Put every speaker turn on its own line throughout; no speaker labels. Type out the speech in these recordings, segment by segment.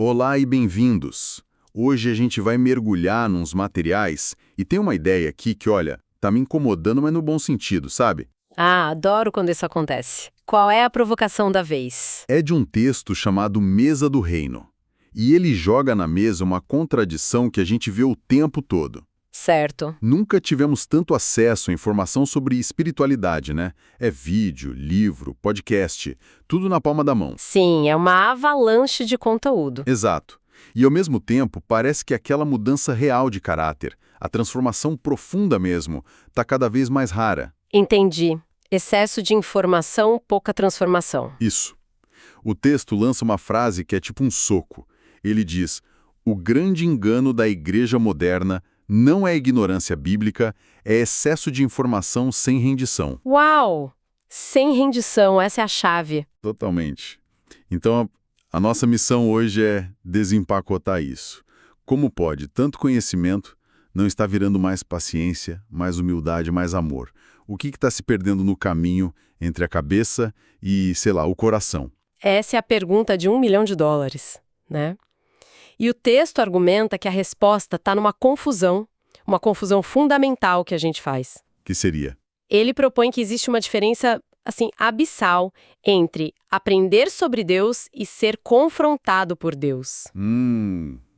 Olá e bem-vindos! Hoje a gente vai mergulhar nos materiais e tem uma ideia aqui que, olha, tá me incomodando, mas no bom sentido, sabe?
Ah, adoro quando isso acontece. Qual é a provocação da vez?
É de um texto chamado Mesa do Reino. E ele joga na mesa uma contradição que a gente vê o tempo todo.
Certo.
Nunca tivemos tanto acesso à informação sobre espiritualidade, né? É vídeo, livro, podcast, tudo na palma da mão.
Sim, é uma avalanche de conteúdo.
Exato. E ao mesmo tempo, parece que aquela mudança real de caráter, a transformação profunda mesmo, está cada vez mais rara.
Entendi. Excesso de informação, pouca transformação.
Isso. O texto lança uma frase que é tipo um soco. Ele diz: o grande engano da igreja moderna não é ignorância bíblica, é excesso de informação sem rendição.
Uau! Sem rendição, essa é a chave.
Totalmente. Então, a nossa missão hoje é desempacotar isso. Como pode tanto conhecimento não estar virando mais paciência, mais humildade, mais amor? O que está se perdendo no caminho entre a cabeça e, sei lá, o coração?
Essa é a pergunta de $1 milhão, né? E o texto argumenta que a resposta está numa confusão fundamental que a gente faz.
Que seria?
Ele propõe que existe uma diferença, assim, abissal entre aprender sobre Deus e ser confrontado por Deus.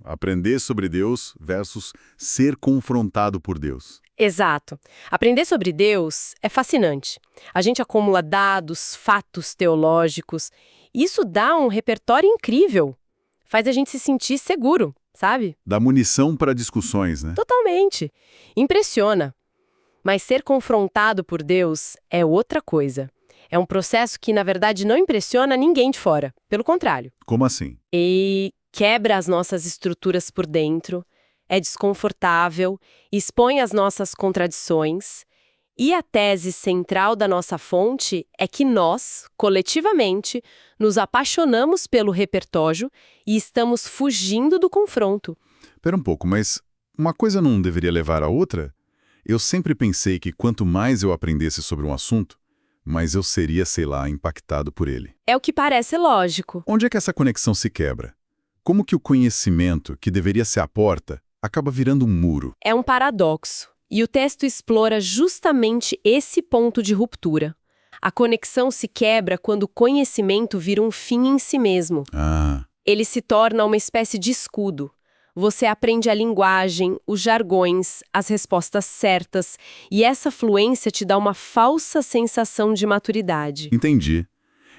Aprender sobre Deus versus ser confrontado por Deus.
Exato. Aprender sobre Deus é fascinante. A gente acumula dados, fatos teológicos. Isso dá um repertório incrível. Faz a gente se sentir seguro, sabe?
Dá munição para discussões, né?
Totalmente. Impressiona. Mas ser confrontado por Deus é outra coisa. É um processo que, na verdade, não impressiona ninguém de fora. Pelo contrário.
Como assim?
E quebra as nossas estruturas por dentro, é desconfortável, expõe as nossas contradições. E a tese central da nossa fonte é que nós, coletivamente, nos apaixonamos pelo repertório e estamos fugindo do confronto.
Espera um pouco, mas uma coisa não deveria levar à outra? Eu sempre pensei que quanto mais eu aprendesse sobre um assunto, mais eu seria, sei lá, impactado por ele.
É o que parece lógico.
Onde é que essa conexão se quebra? Como que o conhecimento, que deveria ser a porta, acaba virando um muro?
É um paradoxo. E o texto explora justamente esse ponto de ruptura. A conexão se quebra quando o conhecimento vira um fim em si mesmo. Ele se torna uma espécie de escudo. Você aprende a linguagem, os jargões, as respostas certas, e essa fluência te dá uma falsa sensação de maturidade.
Entendi.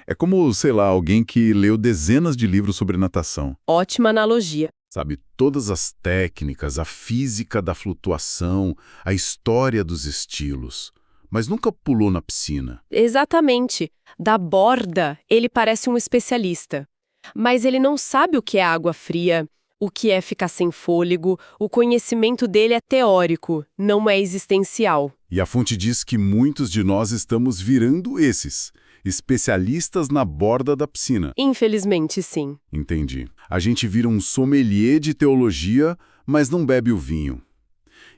É como, sei lá, alguém que leu dezenas de livros sobre natação.
Ótima analogia.
Sabe, todas as técnicas, a física da flutuação, a história dos estilos, mas nunca pulou na piscina.
Exatamente. Da borda, ele parece um especialista. Mas ele não sabe o que é água fria, o que é ficar sem fôlego, o conhecimento dele é teórico, não é existencial.
E a fonte diz que muitos de nós estamos virando esses, especialistas na borda da piscina.
Infelizmente, sim.
Entendi. A gente vira um sommelier de teologia, mas não bebe o vinho.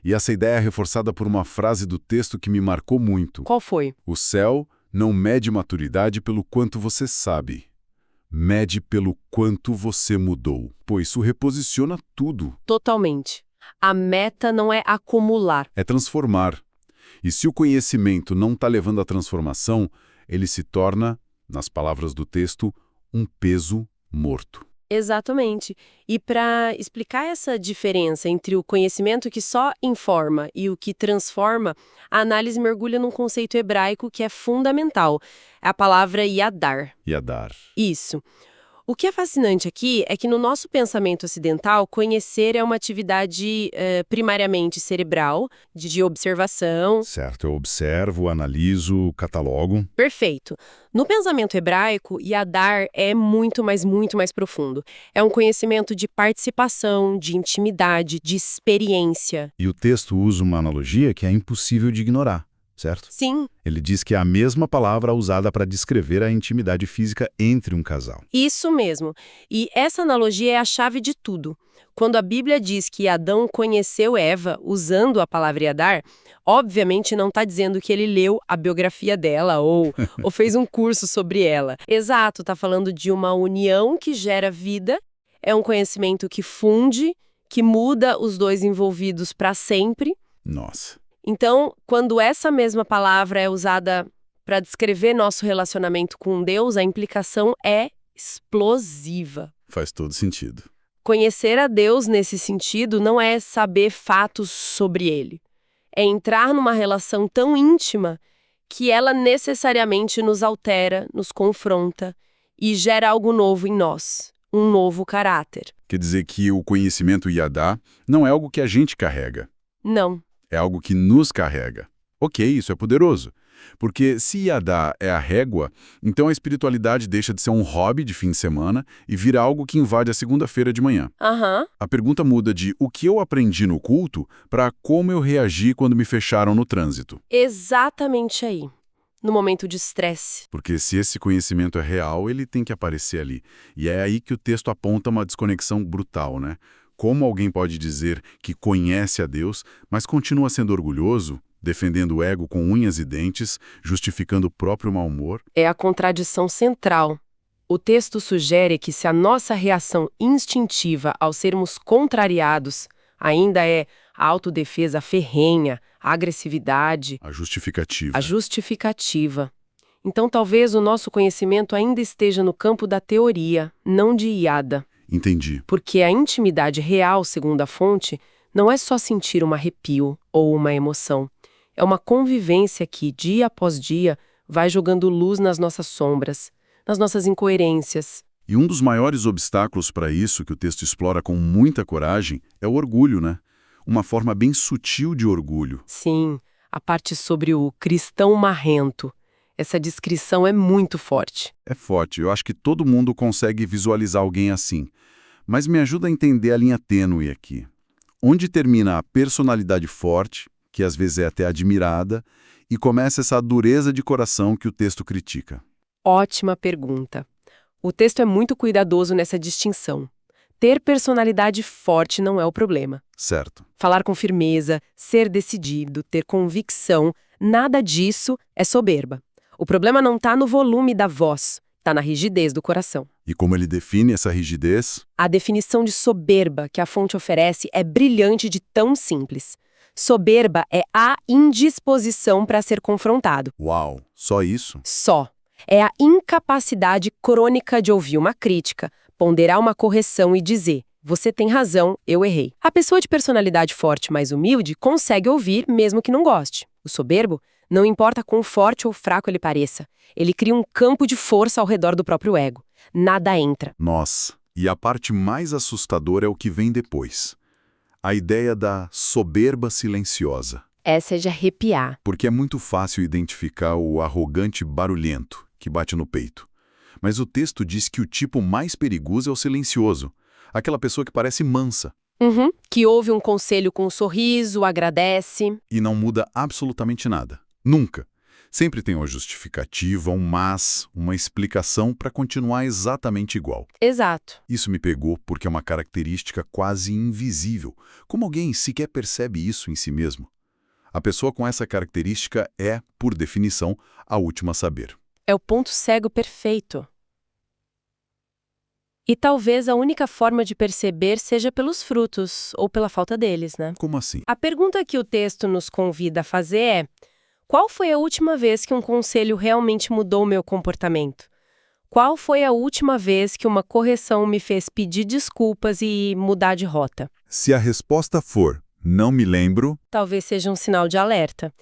E essa ideia é reforçada por uma frase do texto que me marcou muito.
Qual foi?
O céu não mede maturidade pelo quanto você sabe. Mede pelo quanto você mudou. Pô, isso reposiciona tudo.
Totalmente. A meta não é acumular.
É transformar. E se o conhecimento não está levando à transformação, ele se torna, nas palavras do texto, um peso morto.
Exatamente. E para explicar essa diferença entre o conhecimento que só informa e o que transforma, a análise mergulha num conceito hebraico que é fundamental. É a palavra yadar.
Yadar.
Isso. O que é fascinante aqui é que no nosso pensamento ocidental, conhecer é uma atividade primariamente cerebral, de observação.
Certo, eu observo, analiso, catalogo.
Perfeito. No pensamento hebraico, yadar é muito mais profundo. É um conhecimento de participação, de intimidade, de experiência.
E o texto usa uma analogia que é impossível de ignorar, certo?
Sim.
Ele diz que é a mesma palavra usada para descrever a intimidade física entre um casal.
Isso mesmo. E essa analogia é a chave de tudo. Quando a Bíblia diz que Adão conheceu Eva usando a palavra yadar, obviamente não está dizendo que ele leu a biografia dela ou fez um curso sobre ela. Exato, está falando de uma união que gera vida. É um conhecimento que funde, que muda os dois envolvidos para sempre.
Nossa.
Então, quando essa mesma palavra é usada para descrever nosso relacionamento com Deus, a implicação é explosiva.
Faz todo sentido.
Conhecer a Deus nesse sentido não é saber fatos sobre Ele. É entrar numa relação tão íntima que ela necessariamente nos altera, nos confronta e gera algo novo em nós, um novo caráter.
Quer dizer que o conhecimento Yadá não é algo que a gente carrega.
Não.
É algo que nos carrega. Ok, isso é poderoso. Porque se Yadá é a régua, então a espiritualidade deixa de ser um hobby de fim de semana e vira algo que invade a segunda-feira de manhã. A pergunta muda de o que eu aprendi no culto para como eu reagi quando me fecharam no trânsito.
Exatamente aí, no momento de estresse.
Porque se esse conhecimento é real, ele tem que aparecer ali. E é aí que o texto aponta uma desconexão brutal, né? Como alguém pode dizer que conhece a Deus, mas continua sendo orgulhoso, defendendo o ego com unhas e dentes, justificando o próprio mau humor?
É a contradição central. O texto sugere que se a nossa reação instintiva ao sermos contrariados ainda é a autodefesa ferrenha, a agressividade,
A justificativa.
a justificativa. Então talvez o nosso conhecimento ainda esteja no campo da teoria, não de Yada.
Entendi.
Porque a intimidade real, segundo a fonte, não é só sentir um arrepio ou uma emoção. É uma convivência que, dia após dia, vai jogando luz nas nossas sombras, nas nossas incoerências.
E um dos maiores obstáculos para isso, que o texto explora com muita coragem, é o orgulho, né? Uma forma bem sutil de orgulho.
Sim, a parte sobre o cristão marrento. Essa descrição é muito forte.
É forte, eu acho que todo mundo consegue visualizar alguém assim. Mas me ajuda a entender a linha tênue aqui. Onde termina a personalidade forte, que às vezes é até admirada, e começa essa dureza de coração que o texto critica?
Ótima pergunta. O texto é muito cuidadoso nessa distinção. Ter personalidade forte não é o problema.
Certo.
Falar com firmeza, ser decidido, ter convicção, nada disso é soberba. O problema não está no volume da voz, está na rigidez do coração.
E como ele define essa rigidez?
A definição de soberba que a fonte oferece é brilhante de tão simples. Soberba é a indisposição para ser confrontado.
Uau, só isso?
Só. É a incapacidade crônica de ouvir uma crítica, ponderar uma correção e dizer: você tem razão, eu errei. A pessoa de personalidade forte, mais humilde, consegue ouvir mesmo que não goste. O soberbo, não importa quão forte ou fraco ele pareça, ele cria um campo de força ao redor do próprio ego. Nada entra.
Nossa, e a parte mais assustadora é o que vem depois. A ideia da soberba silenciosa.
Essa é de arrepiar.
Porque é muito fácil identificar o arrogante barulhento que bate no peito. Mas o texto diz que o tipo mais perigoso é o silencioso. Aquela pessoa que parece mansa.
Que ouve um conselho com um sorriso, agradece.
E não muda absolutamente nada. Nunca. Sempre tem uma justificativa, um mas, uma explicação para continuar exatamente igual.
Exato.
Isso me pegou porque é uma característica quase invisível. Como alguém sequer percebe isso em si mesmo? A pessoa com essa característica é, por definição, a última a saber.
É o ponto cego perfeito. E talvez a única forma de perceber seja pelos frutos, ou pela falta deles, né?
Como assim?
A pergunta que o texto nos convida a fazer é: qual foi a última vez que um conselho realmente mudou o meu comportamento? Qual foi a última vez que uma correção me fez pedir desculpas e mudar de rota?
Se a resposta for não me lembro,
Talvez seja um sinal de alerta.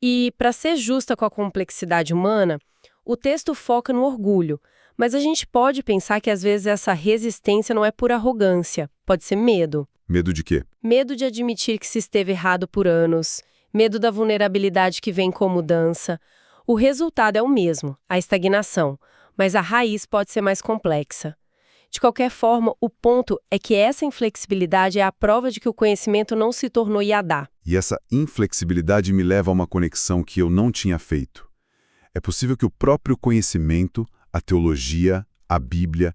E, para ser justa com a complexidade humana, o texto foca no orgulho, mas a gente pode pensar que às vezes essa resistência não é por arrogância, pode ser medo.
medo de quê?
Medo de admitir que se esteve errado por anos, medo da vulnerabilidade que vem com mudança. O resultado é o mesmo, a estagnação, mas a raiz pode ser mais complexa. De qualquer forma, o ponto é que essa inflexibilidade é a prova de que o conhecimento não se tornou Yadá.
E essa inflexibilidade me leva a uma conexão que eu não tinha feito. É possível que o próprio conhecimento, a teologia, a Bíblia,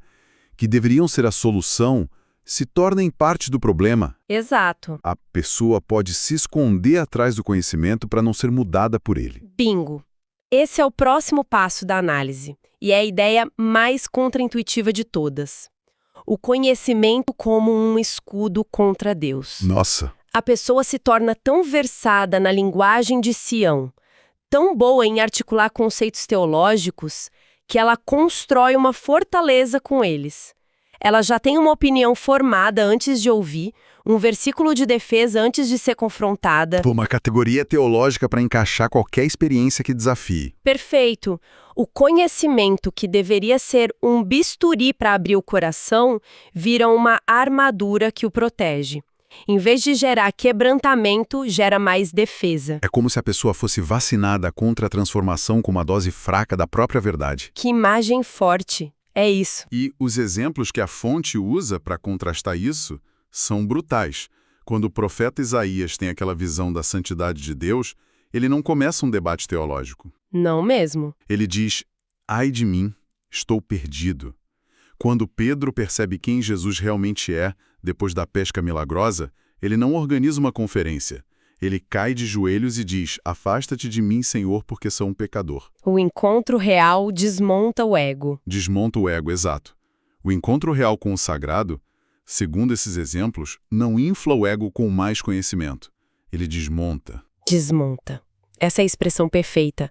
que deveriam ser a solução, se tornem parte do problema.
Exato.
A pessoa pode se esconder atrás do conhecimento para não ser mudada por ele.
Bingo. Esse é o próximo passo da análise, e é a ideia mais contraintuitiva de todas. o conhecimento como um escudo contra Deus.
Nossa!
A pessoa se torna tão versada na linguagem de Sião, tão boa em articular conceitos teológicos, que ela constrói uma fortaleza com eles. Ela já tem uma opinião formada antes de ouvir, um versículo de defesa antes de ser confrontada.
Uma categoria teológica para encaixar qualquer experiência que desafie.
Perfeito. O conhecimento que deveria ser um bisturi para abrir o coração vira uma armadura que o protege. Em vez de gerar quebrantamento, gera mais defesa.
É como se a pessoa fosse vacinada contra a transformação com uma dose fraca da própria verdade.
Que imagem forte. É isso.
E os exemplos que a fonte usa para contrastar isso são brutais. Quando o profeta Isaías tem aquela visão da santidade de Deus, ele não começa um debate teológico.
Não mesmo.
Ele diz, ai de mim, estou perdido. Quando Pedro percebe quem Jesus realmente é, depois da pesca milagrosa, ele não organiza uma conferência. Ele cai de joelhos e diz, afasta-te de mim, Senhor, porque sou um pecador.
O encontro real desmonta o ego.
Desmonta o ego, exato. O encontro real com o sagrado, segundo esses exemplos, não infla o ego com mais conhecimento. Ele desmonta.
Desmonta. Essa é a expressão perfeita.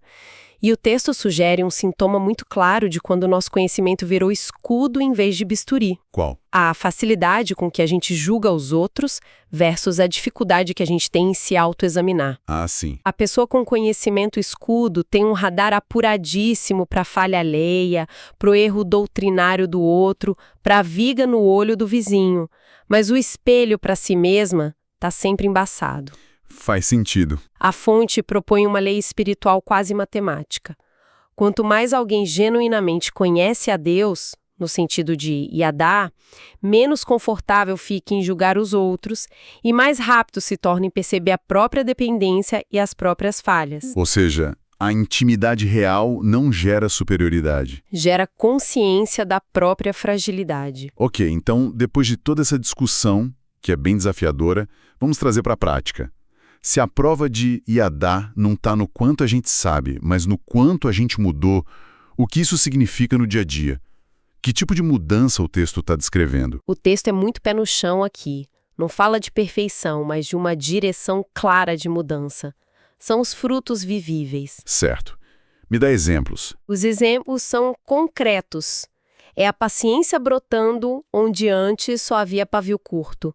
E o texto sugere um sintoma muito claro de quando o nosso conhecimento virou escudo em vez de bisturi.
Qual?
A facilidade com que a gente julga os outros versus a dificuldade que a gente tem em se autoexaminar.
Ah, sim.
A pessoa com conhecimento escudo tem um radar apuradíssimo para a falha alheia, para o erro doutrinário do outro, para a viga no olho do vizinho. Mas o espelho para si mesma está sempre embaçado.
Faz sentido.
A fonte propõe uma lei espiritual quase matemática. Quanto mais alguém genuinamente conhece a Deus, no sentido de Yadá, menos confortável fica em julgar os outros e mais rápido se torna em perceber a própria dependência e as próprias falhas.
Ou seja, a intimidade real não gera superioridade.
Gera consciência da própria fragilidade.
Ok, então, depois de toda essa discussão, que é bem desafiadora, vamos trazer para a prática. Se a prova de Yadá não está no quanto a gente sabe, mas no quanto a gente mudou, o que isso significa no dia a dia? Que tipo de mudança o texto está descrevendo?
O texto é muito pé no chão aqui. Não fala de perfeição, mas de uma direção clara de mudança. São os frutos vivíveis.
Certo. Me dá exemplos.
Os exemplos são concretos. É a paciência brotando onde antes só havia pavio curto.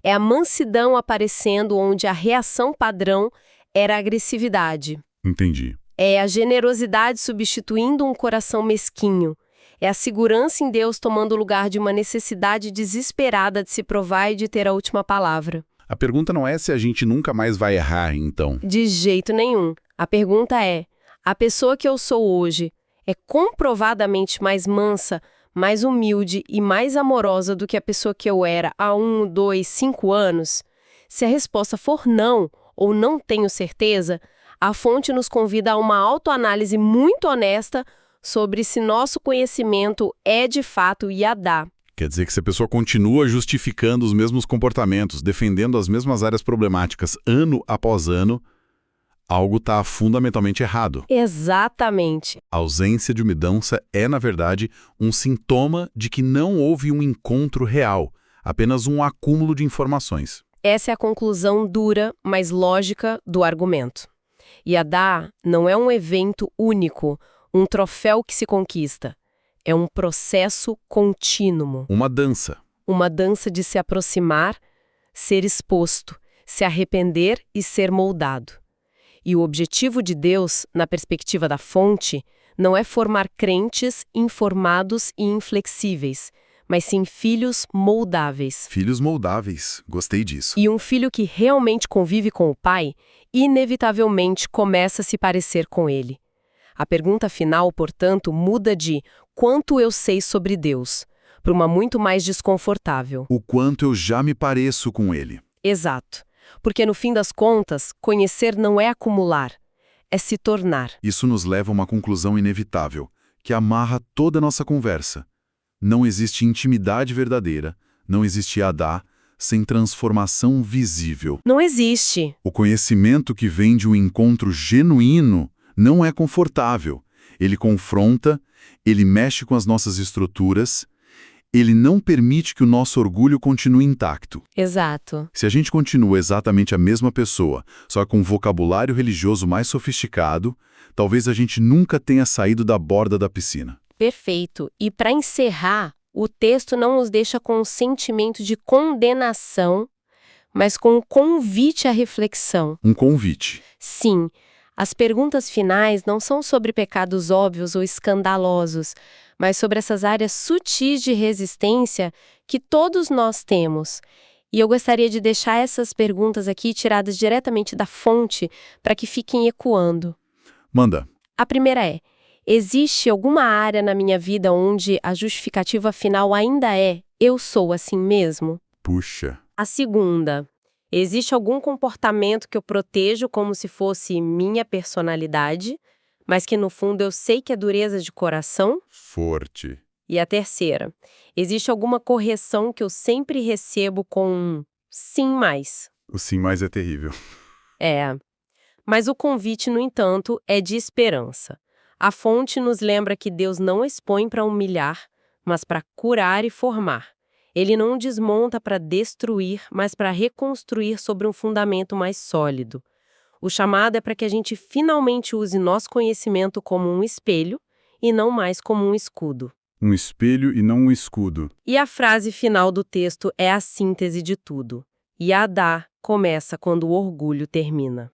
É a mansidão aparecendo onde a reação padrão era a agressividade.
Entendi.
É a generosidade substituindo um coração mesquinho. É a segurança em Deus tomando o lugar de uma necessidade desesperada de se provar e de ter a última palavra.
A pergunta não é se a gente nunca mais vai errar, então.
De jeito nenhum. A pergunta é, a pessoa que eu sou hoje é comprovadamente mais mansa, mais humilde e mais amorosa do que a pessoa que eu era há 1, 2, 5 anos? Se a resposta for não, ou não tenho certeza, a fonte nos convida a uma autoanálise muito honesta sobre se nosso conhecimento é de fato Yadá.
Quer dizer que se a pessoa continua justificando os mesmos comportamentos, defendendo as mesmas áreas problemáticas ano após ano, algo está fundamentalmente errado.
Exatamente.
A ausência de mudança é, na verdade, um sintoma de que não houve um encontro real, apenas um acúmulo de informações.
Essa é a conclusão dura, mas lógica do argumento. Yadá não é um evento único, um troféu que se conquista. É um processo contínuo.
Uma dança.
Uma dança de se aproximar, ser exposto, se arrepender e ser moldado. E o objetivo de Deus, na perspectiva da fonte, não é formar crentes informados e inflexíveis, mas sim filhos moldáveis.
Filhos moldáveis, gostei disso.
E um filho que realmente convive com o pai, inevitavelmente começa a se parecer com ele. A pergunta final, portanto, muda de quanto eu sei sobre Deus, para uma muito mais desconfortável.
O quanto eu já me pareço com ele.
Exato. Porque, no fim das contas, conhecer não é acumular, é se tornar.
Isso nos leva a uma conclusão inevitável, que amarra toda a nossa conversa. Não existe intimidade verdadeira, não existe Yadá, sem transformação visível.
Não existe.
O conhecimento que vem de um encontro genuíno não é confortável. Ele confronta, ele mexe com as nossas estruturas, Ele não permite que o nosso orgulho continue intacto.
Exato.
Se a gente continua exatamente a mesma pessoa, só com um vocabulário religioso mais sofisticado, talvez a gente nunca tenha saído da borda da piscina.
Perfeito. E para encerrar, o texto não nos deixa com um sentimento de condenação, mas com um convite à reflexão.
Um convite.
Sim, as perguntas finais não são sobre pecados óbvios ou escandalosos, mas sobre essas áreas sutis de resistência que todos nós temos. E eu gostaria de deixar essas perguntas aqui tiradas diretamente da fonte para que fiquem ecoando.
Manda.
A primeira é: existe alguma área na minha vida onde a justificativa final ainda é eu sou assim mesmo?
Puxa.
A segunda: existe algum comportamento que eu protejo como se fosse minha personalidade, mas que no fundo eu sei que é dureza de coração?
Forte.
E a terceira: existe alguma correção que eu sempre recebo com um sim, mais?
O sim mais é terrível.
É. Mas o convite, no entanto, é de esperança. A fonte nos lembra que Deus não expõe para humilhar, mas para curar e formar. Ele não desmonta para destruir, mas para reconstruir sobre um fundamento mais sólido. O chamado é para que a gente finalmente use nosso conhecimento como um espelho e não mais como um escudo.
Um espelho e não um escudo.
E a frase final do texto é a síntese de tudo. Yadá começa quando o orgulho termina.